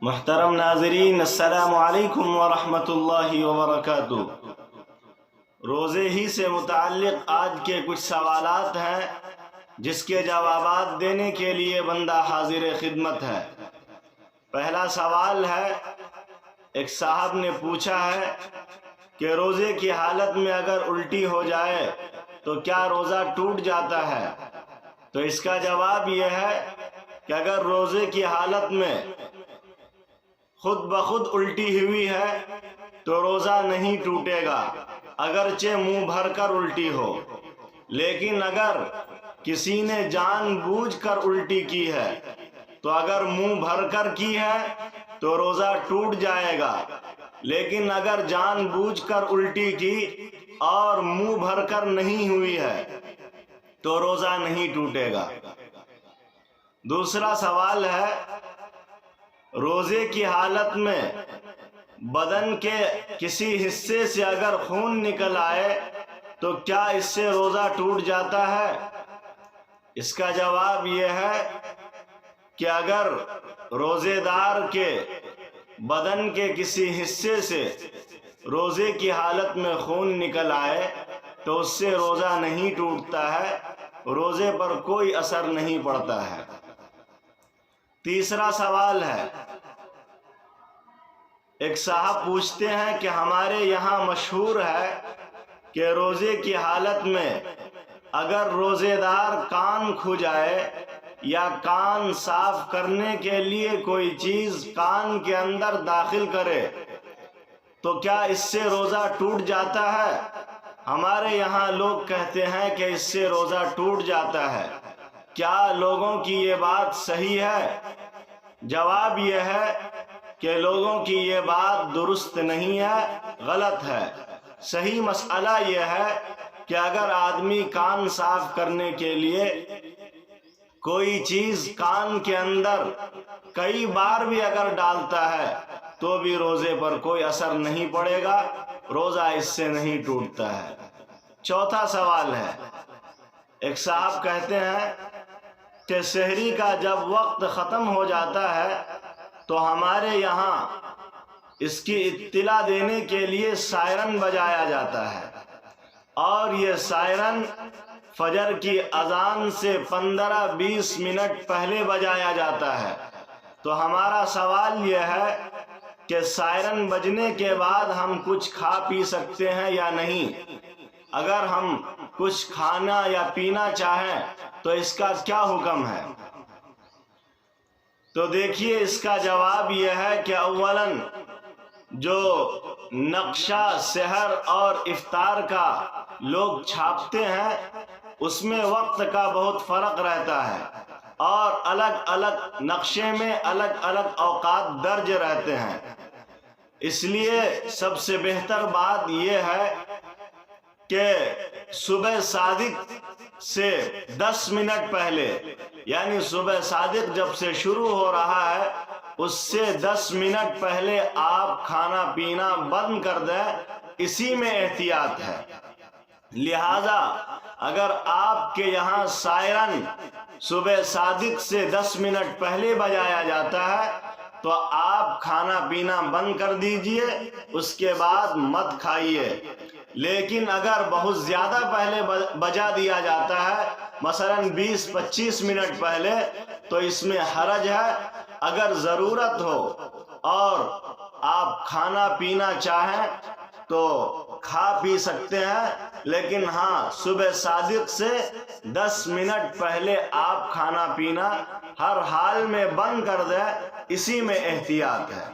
محترم ناظرین، السلام علیکم ورحمۃ اللہ وبرکاتہ۔ روزے ہی سے متعلق آج کے کچھ سوالات ہیں جس کے جوابات دینے کے لیے بندہ حاضر خدمت ہے۔ پہلا سوال ہے، ایک صاحب نے پوچھا ہے کہ روزے کی حالت میں اگر الٹی ہو جائے تو کیا روزہ ٹوٹ جاتا ہے؟ تو اس کا جواب یہ ہے کہ اگر روزے کی حالت میں خود بخود الٹی ہوئی ہے تو روزہ نہیں ٹوٹے گا، اگرچہ منہ بھر کر الٹی ہو۔ لیکن اگر کسی نے جان بوجھ کر الٹی کی ہے تو اگر منہ بھر کر کی ہے تو روزہ ٹوٹ جائے گا، لیکن اگر جان بوجھ کر الٹی کی اور منہ بھر کر نہیں ہوئی ہے تو روزہ نہیں ٹوٹے گا۔ دوسرا سوال ہے، روزے کی حالت میں بدن کے کسی حصے سے اگر خون نکل آئے تو کیا اس سے روزہ ٹوٹ جاتا ہے؟ اس کا جواب یہ ہے کہ اگر روزے دار کے بدن کے کسی حصے سے روزے کی حالت میں خون نکل آئے تو اس سے روزہ نہیں ٹوٹتا ہے، روزے پر کوئی اثر نہیں پڑتا ہے۔ تیسرا سوال ہے، ایک صاحب پوچھتے ہیں کہ ہمارے یہاں مشہور ہے کہ روزے کی حالت میں اگر روزے دار کان کھجائے یا کان صاف کرنے کے لیے کوئی چیز کان کے اندر داخل کرے تو کیا اس سے روزہ ٹوٹ جاتا ہے؟ ہمارے یہاں لوگ کہتے ہیں کہ اس سے روزہ ٹوٹ جاتا ہے۔ کیا لوگوں کی یہ بات صحیح ہے؟ جواب یہ ہے کہ لوگوں کی یہ بات درست نہیں ہے، غلط ہے۔ صحیح مسئلہ یہ ہے کہ اگر آدمی کان صاف کرنے کے لیے کوئی چیز کان کے اندر کئی بار بھی اگر ڈالتا ہے تو بھی روزے پر کوئی اثر نہیں پڑے گا، روزہ اس سے نہیں ٹوٹتا ہے۔ چوتھا سوال ہے، ایک صاحب کہتے ہیں کہ سحری کا جب وقت ختم ہو جاتا ہے تو ہمارے یہاں اس کی اطلاع دینے کے لیے سائرن بجایا جاتا ہے، اور یہ سائرن فجر کی اذان سے 15-20 منٹ پہلے بجایا جاتا ہے۔ تو ہمارا سوال یہ ہے کہ سائرن بجنے کے بعد ہم کچھ کھا پی سکتے ہیں یا نہیں؟ اگر ہم کچھ کھانا یا پینا چاہیں تو اس کا کیا حکم ہے؟ تو دیکھیے، اس کا جواب یہ ہے کہ اولاً جو نقشہ سحر اور افطار کا لوگ چھاپتے ہیں اس میں وقت کا بہت فرق رہتا ہے، اور الگ الگ نقشے میں الگ الگ اوقات درج رہتے ہیں۔ اس لیے سب سے بہتر بات یہ ہے کہ صبح صادق سے 10 منٹ پہلے، یعنی صبح صادق جب سے شروع ہو رہا ہے اس سے 10 منٹ پہلے آپ کھانا پینا بند کر دیں، اسی میں احتیاط ہے۔ لہذا اگر آپ کے یہاں سائرن صبح صادق سے 10 منٹ پہلے بجایا جاتا ہے تو آپ کھانا پینا بند کر دیجئے، اس کے بعد مت کھائیے۔ لیکن اگر بہت زیادہ پہلے بجا دیا جاتا ہے، مثلاً 20-25 منٹ پہلے، تو اس میں حرج ہے۔ اگر ضرورت ہو اور آپ کھانا پینا چاہیں تو کھا پی سکتے ہیں، لیکن ہاں صبح صادق سے 10 منٹ پہلے آپ کھانا پینا ہر حال میں بند کر دیں، اسی میں احتیاط ہے۔